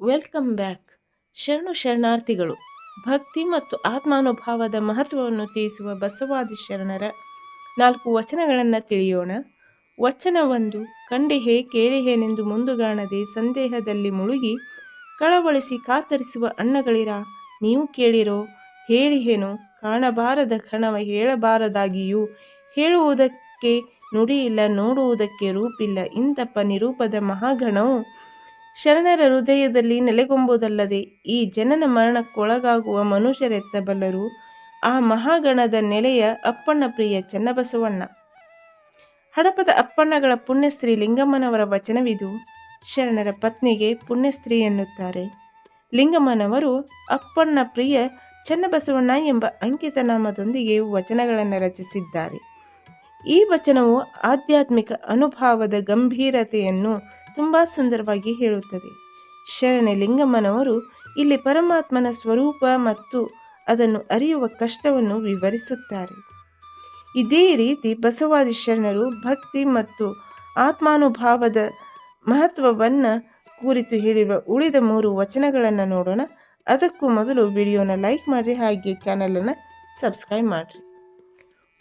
Welcome back. ಶರಣಾರ್ಥಿಗಳು. ಭಕ್ತಿ ಮತ್ತು ಆತ್ಮಾನುಭಾವದ ಮಹತ್ವವನ್ನು ತಿಳಿಸುವ ಬಸವಾದಿ ಶರಣರ 4 ವಚನಗಳನ್ನು ತಿಳಿಯೋಣ. ವಚನ 1. ಕಂಡಿಹೇ ಕೇಳಿಹೇನೆಂದು ಮುಂದುಗಾಣದೆ ಸಂದೇಹದಲ್ಲಿ ಮುಳುಗಿ ಕಳವಳಿಸಿ ಕಾತರಿಸುವ ಅಣ್ಣಗಳಿರ, ನೀವು ಕೇಳಿರೋ ಹೇಳಿಹೇನು, ಕಾಣಬಾರದ ಕಣವ ಹೇಳಬಾರದಾಗಿಯೂ, ಹೇಳುವುದಕ್ಕೆ ನುಡಿಯಿಲ್ಲ ನೋಡುವುದಕ್ಕೆ ರೂಪಿಲ್ಲ, ಇಂತಪ್ಪ ನಿರೂಪದ ಮಹಾಗಣವು ಶರಣರ ಹೃದಯದಲ್ಲಿ ನೆಲೆಗೊಂಬುದಲ್ಲದೆ ಈ ಜನನ ಮರಣಕ್ಕೊಳಗಾಗುವ ಮನುಷ್ಯರೆತ್ತಬಲ್ಲರು. ಆ ಮಹಾಗಣದ ನೆಲೆಯ ಅಪ್ಪಣ್ಣ ಪ್ರಿಯ ಚನ್ನಬಸವಣ್ಣ. ಹಡಪದ ಅಪ್ಪಣ್ಣಗಳ ಪುಣ್ಯಸ್ತ್ರೀ ಲಿಂಗಮ್ಮನವರ ವಚನವಿದು. ಶರಣರ ಪತ್ನಿಗೆ ಪುಣ್ಯಸ್ತ್ರೀ ಎನ್ನುತ್ತಾರೆ. ಲಿಂಗಮ್ಮನವರು ಅಪ್ಪಣ್ಣ ಪ್ರಿಯ ಚನ್ನಬಸವಣ್ಣ ಎಂಬ ಅಂಕಿತ ನಾಮದೊಂದಿಗೆ ವಚನಗಳನ್ನು ರಚಿಸಿದ್ದಾರೆ. ಈ ವಚನವು ಆಧ್ಯಾತ್ಮಿಕ ಅನುಭವದ ಗಂಭೀರತೆಯನ್ನು ತುಂಬ ಸುಂದರವಾಗಿ ಹೇಳುತ್ತದೆ. ಶರಣೆ ಲಿಂಗಮ್ಮನವರು ಇಲ್ಲಿ ಪರಮಾತ್ಮನ ಸ್ವರೂಪ ಮತ್ತು ಅದನ್ನು ಅರಿಯುವ ಕಷ್ಟವನ್ನು ವಿವರಿಸುತ್ತಾರೆ. ಇದೇ ರೀತಿ ಬಸವಾದಿ ಶರಣರು ಭಕ್ತಿ ಮತ್ತು ಆತ್ಮಾನುಭಾವದ ಮಹತ್ವವನ್ನು ಕುರಿತು ಹೇಳಿರುವ ಉಳಿದ 3 ವಚನಗಳನ್ನು ನೋಡೋಣ. ಅದಕ್ಕೂ ಮೊದಲು ವಿಡಿಯೋನ ಲೈಕ್ ಮಾಡಿರಿ, ಹಾಗೆ ಚಾನಲನ್ನು ಸಬ್ಸ್ಕ್ರೈಬ್ ಮಾಡಿರಿ.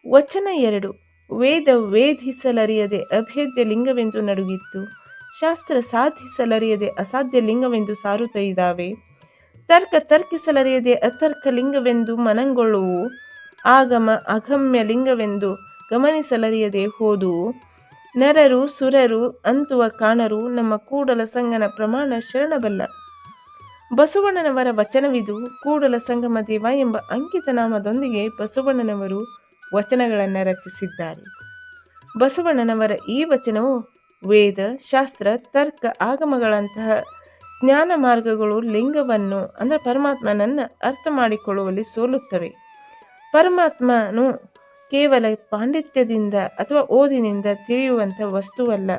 ವಚನ 2. ವೇದ ವೇದಿಸಲರಿಯದೆ ಅಭೇದ್ಯ ಲಿಂಗವೆಂದು ನಡುಗಿತ್ತು, ಶಾಸ್ತ್ರ ಸಾಧಿಸಲರಿಯದೆ ಅಸಾಧ್ಯ ಲಿಂಗವೆಂದು ಸಾರುತ್ತೈದಾವೆ, ತರ್ಕ ತರ್ಕಿಸಲರಿಯದೆ ಅತರ್ಕ ಲಿಂಗವೆಂದು ಮನಂಗೊಳ್ಳುವು, ಆಗಮ ಅಗಮ್ಯ ಲಿಂಗವೆಂದು ಗಮನಿಸಲರಿಯದೆ ಹೋದುವು, ನರರು ಸುರರು ಅಂತುವ ಕಾಣರು, ನಮ್ಮ ಕೂಡಲ ಸಂಗನ ಪ್ರಮಾಣ ಶರಣಬಲ್ಲ. ಬಸವಣ್ಣನವರ ವಚನವಿದು. ಕೂಡಲ ಸಂಗಮ ದೇವ ಎಂಬ ಅಂಕಿತ ನಾಮದೊಂದಿಗೆ ಬಸವಣ್ಣನವರು ವಚನಗಳನ್ನು ರಚಿಸಿದ್ದಾರೆ. ಬಸವಣ್ಣನವರ ಈ ವಚನವು ವೇದ, ಶಾಸ್ತ್ರ, ತರ್ಕ, ಆಗಮಗಳಂತಹ ಜ್ಞಾನ ಮಾರ್ಗಗಳು ಲಿಂಗವನ್ನು ಅಂದರೆ ಪರಮಾತ್ಮನನ್ನು ಅರ್ಥ ಮಾಡಿಕೊಳ್ಳುವಲ್ಲಿ ಸೋಲುತ್ತವೆ. ಪರಮಾತ್ಮನು ಕೇವಲ ಪಾಂಡಿತ್ಯದಿಂದ ಅಥವಾ ಓದಿನಿಂದ ತಿಳಿಯುವಂಥ ವಸ್ತುವಲ್ಲ,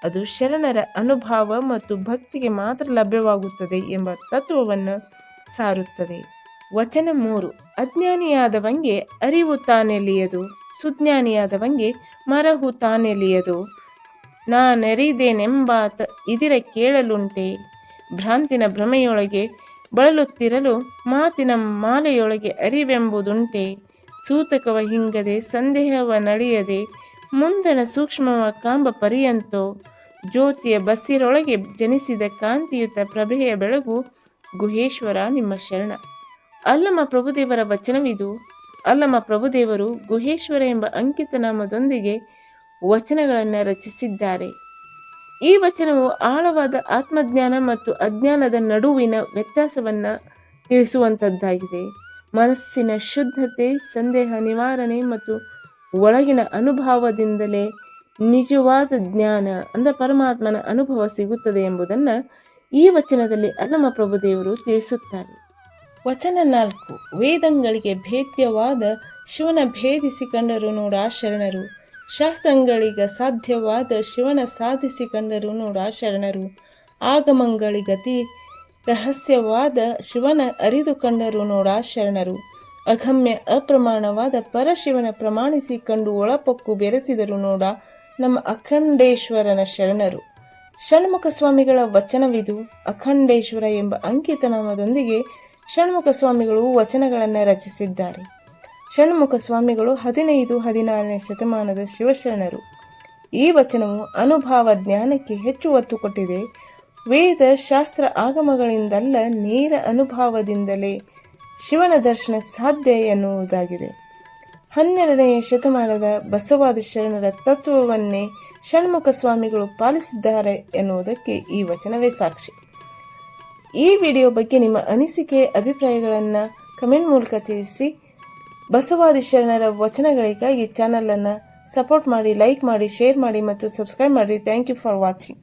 ಅದು ಶರಣರ ಅನುಭವ ಮತ್ತು ಭಕ್ತಿಗೆ ಮಾತ್ರ ಲಭ್ಯವಾಗುತ್ತದೆ ಎಂಬ ತತ್ವವನ್ನು ಸಾರುತ್ತದೆ. ವಚನ 3. ಅಜ್ಞಾನಿಯಾದವಂಗೆ ಅರಿವು ತಾನೆಲಿಯದು, ಸುಜ್ಞಾನಿಯಾದವಂಗೆ ಮರಹು ತಾನೆಲಿಯದು, ನಾನೆರಿದೇನೆಂಬಾತ ಇದಿರ ಕೇಳಲುಂಟೆ, ಭ್ರಾಂತಿನ ಭ್ರಮೆಯೊಳಗೆ ಬಳಲುತ್ತಿರಲು ಮಾತಿನ ಮಾಲೆಯೊಳಗೆ ಅರಿವೆಂಬುದುಂಟೆ, ಸೂತಕವ ಹಿಂಗದೆ ಸಂದೇಹವ ನಡೆಯದೆ ಮುಂದಣ ಸೂಕ್ಷ್ಮವ ಕಾಂಬ ಪರ್ಯಂತೋ, ಜ್ಯೋತಿಯ ಬಸ್ಸಿರೊಳಗೆ ಜನಿಸಿದ ಕಾಂತಿಯುತ ಪ್ರಭೆಯ ಬೆಳಗು ಗುಹೇಶ್ವರ ನಿಮ್ಮ ಶರಣ. ಅಲ್ಲಮ ಪ್ರಭುದೇವರ ವಚನವಿದು. ಅಲ್ಲಮ ಪ್ರಭುದೇವರು ಗುಹೇಶ್ವರ ಎಂಬ ಅಂಕಿತ ನಾಮದೊಂದಿಗೆ ವಚನಗಳನ್ನು ರಚಿಸಿದ್ದಾರೆ. ಈ ವಚನವು ಆಳವಾದ ಆತ್ಮಜ್ಞಾನ ಮತ್ತು ಅಜ್ಞಾನದ ನಡುವಿನ ವ್ಯತ್ಯಾಸವನ್ನು ತಿಳಿಸುವಂಥದ್ದಾಗಿದೆ. ಮನಸ್ಸಿನ ಶುದ್ಧತೆ, ಸಂದೇಹ ನಿವಾರಣೆ ಮತ್ತು ಒಳಗಿನ ಅನುಭವದಿಂದಲೇ ನಿಜವಾದ ಜ್ಞಾನ ಅಂದರೆ ಪರಮಾತ್ಮನ ಅನುಭವ ಸಿಗುತ್ತದೆ ಎಂಬುದನ್ನು ಈ ವಚನದಲ್ಲಿ ಅಲ್ಲಮ ಪ್ರಭುದೇವರು ತಿಳಿಸುತ್ತಾರೆ. ವಚನ 4. ವೇದಂಗಳಿಗೆ ಭೇದ್ಯವಾದ ಶಿವನ ಭೇದಿಸಿ ಕಂಡರು ನೋಡ ಶರಣರು, ಶಾಸ್ತ್ರಗಳಿಗೆ ಸಾಧ್ಯವಾದ ಶಿವನ ಸಾಧಿಸಿ ಕಂಡರು ನೋಡ ಶರಣರು, ಆಗಮಗಳಿಗತಿ ರಹಸ್ಯವಾದ ಶಿವನ ಅರಿದು ಕಂಡರು ನೋಡ ಶರಣರು, ಅಗಮ್ಯ ಅಪ್ರಮಾಣವಾದ ಪರಶಿವನ ಪ್ರಮಾಣಿಸಿ ಕಂಡು ಒಳಪೊಕ್ಕು ಬೆರೆಸಿದರು ನೋಡ ನಮ್ಮ ಅಖಂಡೇಶ್ವರನ ಶರಣರು. ಷಣ್ಮುಖ ಸ್ವಾಮಿಗಳ ವಚನವಿದು. ಅಖಂಡೇಶ್ವರ ಎಂಬ ಅಂಕಿತ ನಾಮದೊಂದಿಗೆ ಷಣ್ಮುಖ ಸ್ವಾಮಿಗಳು ವಚನಗಳನ್ನು ರಚಿಸಿದ್ದಾರೆ. ಷಣ್ಮುಖ ಸ್ವಾಮಿಗಳು 15-16ನೇ ಶತಮಾನದ ಶಿವಶರಣರು. ಈ ವಚನವು ಅನುಭವ ಜ್ಞಾನಕ್ಕೆ ಹೆಚ್ಚು ಒತ್ತು ಕೊಟ್ಟಿದೆ. ವೇದ ಶಾಸ್ತ್ರ ಆಗಮಗಳಿಂದಲ್ಲ, ನೇರ ಅನುಭವದಿಂದಲೇ ಶಿವನ ದರ್ಶನ ಸಾಧ್ಯ ಎನ್ನುವುದಾಗಿದೆ. 12ನೇ ಶತಮಾನದ ಬಸವಾದಿ ಶರಣರ ತತ್ವವನ್ನೇ ಷಣ್ಮುಖ ಸ್ವಾಮಿಗಳು ಪಾಲಿಸಿದ್ದಾರೆ ಎನ್ನುವುದಕ್ಕೆ ಈ ವಚನವೇ ಸಾಕ್ಷಿ. ಈ ವಿಡಿಯೋ ಬಗ್ಗೆ ನಿಮ್ಮ ಅನಿಸಿಕೆ ಅಭಿಪ್ರಾಯಗಳನ್ನು ಕಮೆಂಟ್ ಮೂಲಕ ತಿಳಿಸಿ. ಬಸವಾದಿ ಶರಣರ ವಚನಗಳಿಗಾಗಿ ಚಾನಲನ್ನು ಸಪೋರ್ಟ್ ಮಾಡಿ, ಲೈಕ್ ಮಾಡಿ, ಶೇರ್ ಮಾಡಿ ಮತ್ತು ಸಬ್ಸ್ಕ್ರೈಬ್ ಮಾಡಿ. Thank you for watching.